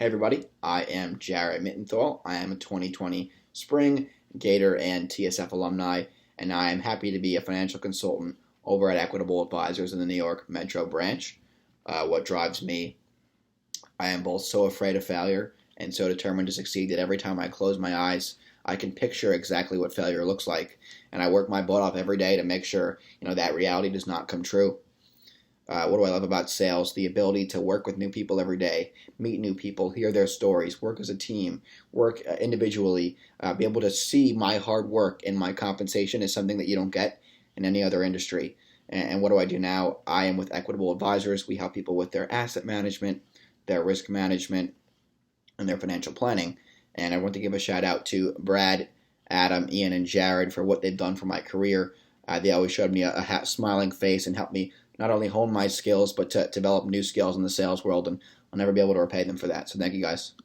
Hey everybody, I am Jaret Mittenthal. I am a 2020 Spring, Gator, and TSF alumni, and I am happy to be a financial consultant over at Equitable Advisors in the New York Metro branch. What drives me, I am both so afraid of failure and so determined to succeed that every time I close my eyes, I can picture exactly what failure looks like, and I work my butt off every day to make sure that reality does not come true. What do I love about sales? The ability to work with new people every day, meet new people, hear their stories, work as a team, work individually, be able to see my hard work and my compensation is something that you don't get in any other industry. And what do I do now? I am with Equitable Advisors. We help people with their asset management, their risk management, and their financial planning. And I want to give a shout out to Brad, Adam, Ian, and Jared for what they've done for my career. They always showed me a smiling face and helped me not only hone my skills, but to develop new skills in the sales world, and I'll never be able to repay them for that. So thank you guys.